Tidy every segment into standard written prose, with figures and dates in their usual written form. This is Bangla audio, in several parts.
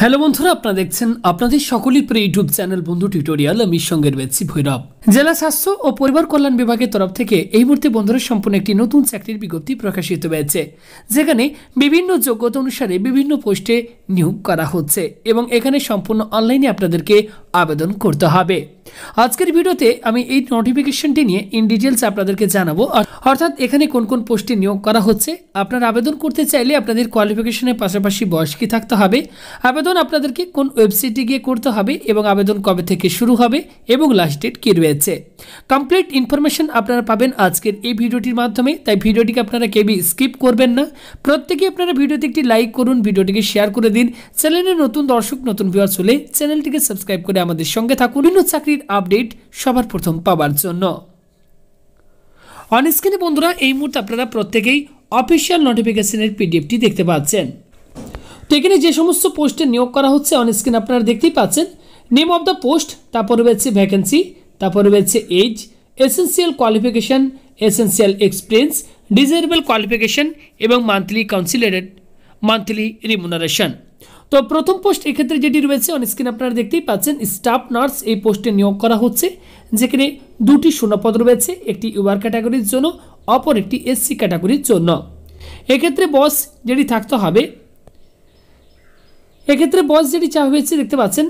হ্যালো বন্ধুরা, আপনারা দেখছেন আপনাদের সকলের প্রিয় ইউটিউব চ্যানেল বন্ধু টিউটোরিয়াল। আমি সঙ্গে রয়েছি ভৈরব। জেলা স্বাস্থ্য ও পরিবার কল্যাণ বিভাগের তরফ থেকে এই মুহূর্তে বন্ধুরা সম্পূর্ণ একটি নতুন চাকরির বিজ্ঞপ্তি প্রকাশিত হয়েছে, যেখানে বিভিন্ন যোগ্যতা অনুসারে বিভিন্ন পোস্টে নিয়োগ করা হচ্ছে এবং এখানে সম্পূর্ণ অনলাইনে আপনাদেরকে আবেদন করতে হবে। আজকের ভিডিওতে আমি এই নোটিফিকেশনটি নিয়ে ইন ডিটেলস আপনাদেরকে জানাবো, অর্থাৎ এখানে কোন কোন পোস্টে নিয়োগ করা হচ্ছে। আপনারা আবেদন করতে চাইলে আপনাদের কোয়ালিফিকেশনের পাশাপাশি বয়স কি থাকতে হবে, আবেদন আপনাদেরকে কোন ওয়েবসাইটে গিয়ে করতে হবে এবং আবেদন কবে থেকে শুরু হবে এবং লাস্ট ডেট কি রয়েছে, কমপ্লিট ইনফরমেশন আপনারা পাবেন আজকের এই ভিডিওটির মাধ্যমে। তাই ভিডিওটিকে আপনারা কেবি স্কিপ করবেন না, প্রত্যেকে আপনারা ভিডিওতে একটি লাইক করুন, ভিডিওটিকে শেয়ার করে দিন। চ্যানেলে নতুন দর্শক নতুন ভিউয়ার্স হলে চ্যানেলটিকে সাবস্ক্রাইব করে আমাদের সঙ্গে থাকুন বিভিন্ন চাকরির আপডেট সবার প্রথম পাওয়ার জন্য। অন স্ক্রিনে বন্ধুরা এই মুহূর্তে আপনারা প্রত্যেকেই অফিসিয়াল নোটিফিকেশনের পিডিএফটি দেখতে পাচ্ছেন। তো এখানে যে সমস্ত পোস্টে নিয়োগ করা হচ্ছে অন স্ক্রিন আপনারা দেখতেই পাচ্ছেন। নেম অফ দ্য পোস্ট, তারপর রয়েছে ভ্যাকেন্সি, তারপর রয়েছে age, essential qualification, essential experience, desirable qualification এবং মান্থলি কাউন্সিলেটেড মান্থলি রিমুনারেশন। তো প্রথম পোস্ট এক্ষেত্রে যেটি রয়েছে অন স্ক্রিন আপনারা দেখতেই পাচ্ছেন, স্টাফ নার্স এই পোস্টে নিয়োগ করা হচ্ছে, যেখানে দুটি শূন্যপদ রয়েছে, একটি ইউআর ক্যাটাগরির জন্য, অপর একটি এসসি ক্যাটাগরির জন্য। এক্ষেত্রে বয়স যেটি থাকতে হবে, এক্ষেত্রে বয়স যেটি চাওয়া হয়েছে দেখতে পাচ্ছেন।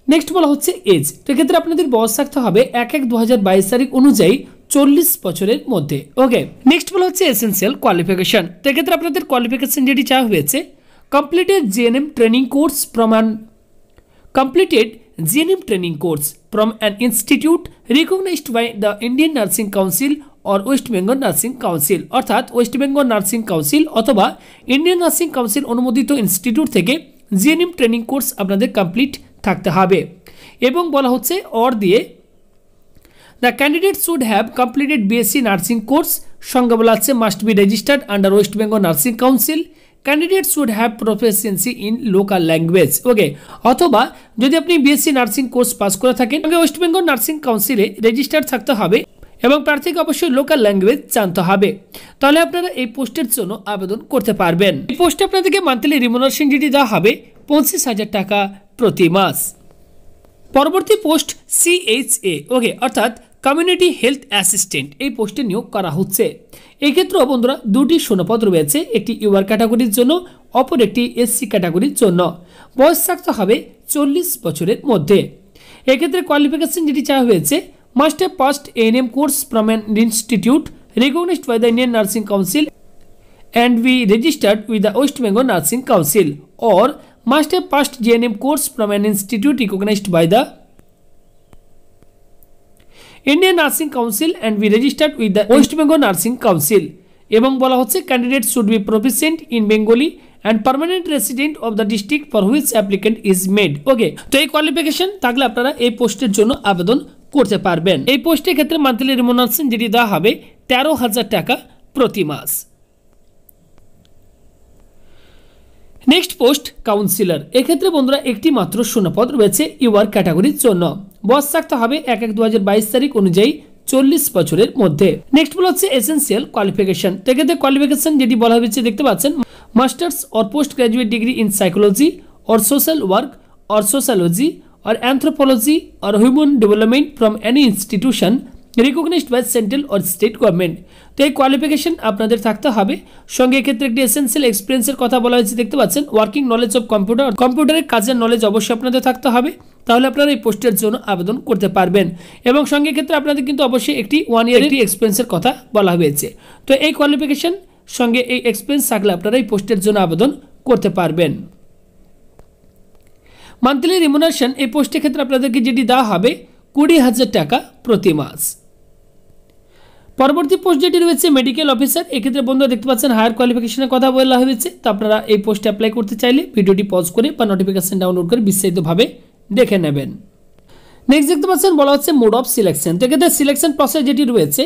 নেক্সট বলা হচ্ছে এজ, তো এক্ষেত্রে আপনাদের বয়স থাকতে হবে 1/1/2022 তারিখ অনুযায়ী 40 বছরের মধ্যে। ওকে, নেক্সট বলা হচ্ছে এসেন্সিয়াল কোয়ালিফিকেশন, তো এক্ষেত্রে আপনাদের কোয়ালিফিকেশন যেটি চাওয়া হয়েছে, completed GNM training course from an institute recognized by the Indian Nursing Council or West Bengal Nursing Council, অর্থাৎ ওয়েস্ট বেঙ্গল নার্সিং কাউন্সিল অথবা ইন্ডিয়ান নার্সিং কাউন্সিল অনুমোদিত ইনস্টিটিউট থেকে জিএনএম ট্রেনিং কোর্স আপনাদের কমপ্লিট থাকতে হবে। এবং বলা হচ্ছে অর দিয়ে the candidate should have completed BSc nursing course, সঙ্গে বলা হচ্ছে must be registered under West Bengal nursing council, candidate should have proficiency in local language. Okay, অথবা যদি আপনি বিএসসি নার্সিং কোর্স পাস করে থাকেন ওয়েস্ট বেঙ্গল নার্সিং কাউন্সিলে রেজিস্টার্ড থাকতে হবে এবং প্রার্থীকে অবশ্যই লোকাল ল্যাঙ্গুয়েজ জানতে হবে, তাহলে আপনারা এই পোস্টের জন্য আবেদন করতে পারবেন। এই পোস্টে আপনাদেরকে মান্থলি রিমুনারেশন যেটি দেওয়া হবে 25,000 টাকা প্রতি মাস। পরবর্তী পোস্ট CHA, ওকে, অর্থাৎ কমিউনিটি হেলথ অ্যাসিস্ট্যান্ট এই পোস্টে নিয়োগ করা হচ্ছে। এই ক্ষেত্রেও বন্ধুরা দুটি শূন্যপদ রয়েছে, একটি ইউআর ক্যাটাগরির জন্য, অপর একটি এসসি ক্যাটাগরির জন্য। বয়স থাকতে হবে 40 বছরের মধ্যে। এক্ষেত্রে কোয়ালিফিকেশন যেটি চাওয়া হয়েছে, must have passed A&M course from an institute recognized by the Indian Nursing Council and be registered with the West Bengal Nursing Council, or must have passed GNM course from an institute recognized by the Indian Nursing Council and be registered with the West Bengal Nursing Council। এবং বলা হচ্ছে candidate should be proficient in Bengali and permanent resident of the district for which applicant is made। ওকে, তো এই কোয়ালিফিকেশন থাকলে আপনারা এই পোস্টের জন্য আবেদন করতে পারবেন। এই পোস্টের ক্ষেত্রে মান্থলি রিমুনারেশন যেটি দেওয়া হবে 13,000 টাকা প্রতি মাস। নেক্সট পোস্ট কাউন্সিলর, এক্ষেত্রে বন্ধুরা একটি মাত্র শূন্যপদ রয়েছে ইউআর ক্যাটাগরির জন্য। বয়স থাকতে হবে 1/1/2022 তারিখ অনুযায়ী 40 বছরের মধ্যে। নেক্সট বলা হচ্ছে এসেন্সিয়াল কোয়ালিফিকেশন, তো এক্ষেত্রে কোয়ালিফিকেশন যেটি বলা হয়েছে দেখতে পাচ্ছেন, masters or post graduate degree in psychology or social work or sociology or anthropology or human development from any institution recognized by central or state government। তো এই কোয়ালিফিকেশন আপনাদের থাকতে হবে। সঙ্গে এক্ষেত্রে একটি এসেন্সিয়াল এক্সপিরিয়েন্সের কথা বলা হয়েছে দেখতে পাচ্ছেন, ওয়ার্কিং নলেজ অফ কম্পিউটার, কম্পিউটারের কাজের নলেজ অবশ্যই আপনাদের থাকতে হবে, তাহলে আপনারা এই পোস্টের জন্য আবেদন করতে পারবেন। এবং সঙ্গে ক্ষেত্রে আপনাদের কিন্তু অবশ্যই একটি 1 ইয়ার একটি এক্সপিরিয়েন্সের কথা বলা হয়েছে। তো এই কোয়ালিফিকেশন সঙ্গে এই এক্সপিরিয়েন্স থাকলে আপনারা এই পোস্টের জন্য আবেদন করতে পারবেন। মান্থলি রিমুনারেশন এই পোস্টের ক্ষেত্রে আপনাদেরকে যেটি দেওয়া হবে 20,000 টাকা প্রতি মাস। পরবর্তী পোস্ট যেটি রয়েছে মেডিকেল অফিসার, এক্ষেত্রে বন্ধুরা দেখতে পাচ্ছেন হায়ার কোয়ালিফিকেশনের কথা বলা হয়েছে। তো আপনারা এই পোস্টে অ্যাপ্লাই করতে চাইলে ভিডিওটি পজ করে বা নোটিফিকেশন ডাউনলোড করে বিস্তারিতভাবে দেখে নেবেন। নেক্সট দেখতে পাচ্ছেন বলা হচ্ছে মোড অফ সিলেকশন, তো এক্ষেত্রে সিলেকশন প্রসেস যেটি রয়েছে,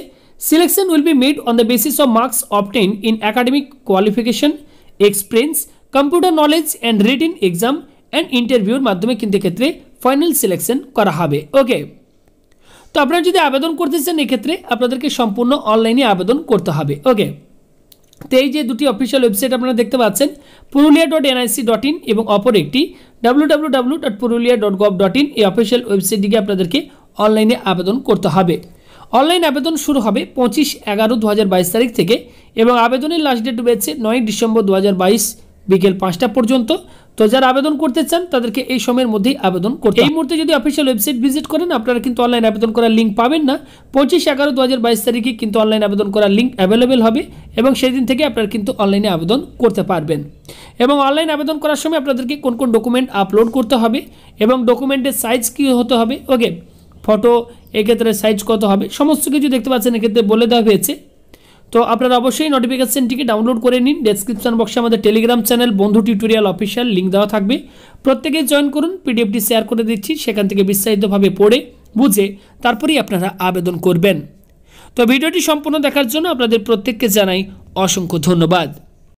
selection will be made on the basis of marks obtain in academic qualification, experience, computer knowledge and written exam and ইন্টারভিউর মাধ্যমে কিন্তু এক্ষেত্রে ফাইনাল সিলেকশন করা হবে। ওকে, তো আপনারা যদি আবেদন করতে চান এক্ষেত্রে আপনাদেরকে সম্পূর্ণ অনলাইনে আবেদন করতে হবে। ওকে, তো এই যে দুটি অফিসিয়াল ওয়েবসাইট আপনারা দেখতে পাচ্ছেন, purulia.nic.in এবং অপর একটি www.purulia.gov.in, এই অফিসিয়াল ওয়েবসাইটটিকে আপনাদেরকে অনলাইনে আবেদন করতে হবে। অনলাইন আবেদন শুরু হবে 25/11/2022 তারিখ থেকে এবং আবেদনের লাস্ট ডেট রয়েছে 9 ডিসেম্বর 2022 বিকেল 5টা পর্যন্ত। তো যারা আবেদন করতে চান তাদেরকে এই সময়ের মধ্যেই আবেদন করতে হবে। এই মুহূর্তে যদি অফিসিয়াল ওয়েবসাইট ভিজিট করেন আপনারা কিন্তু অনলাইন আবেদন করার লিঙ্ক পাবেন না। 25/11/2022 তারিখে কিন্তু অনলাইন আবেদন করার লিঙ্ক অ্যাভেলেবেল হবে এবং সেই দিন থেকে আপনারা কিন্তু অনলাইনে আবেদন করতে পারবেন। এবং অনলাইন আবেদন করার সময় আপনাদেরকে কোন কোন ডকুমেন্ট আপলোড করতে হবে এবং ডকুমেন্টের সাইজ কী হতে হবে, ওকে, ফটো এক্ষেত্রে সাইজ কত হবে, সমস্ত কিছু দেখতে পাচ্ছেন এক্ষেত্রে বলে দেওয়া হয়েছে। তো আপনারা অবশ্যই নোটিফিকেশনটিকে ডাউনলোড করে নিন। ডেসক্রিপশন বক্সে আমাদের টেলিগ্রাম চ্যানেল বন্ধু টিউটোরিয়াল অফিসিয়াল লিঙ্ক দেওয়া থাকবে, প্রত্যেকেই জয়েন করুন। পিডিএফটি শেয়ার করে দিচ্ছি, সেখান থেকে বিস্তারিতভাবে পড়ে বুঝে তারপরেই আপনারা আবেদন করবেন। তো ভিডিওটি সম্পূর্ণ দেখার জন্য আপনাদের প্রত্যেককে জানাই অসংখ্য ধন্যবাদ।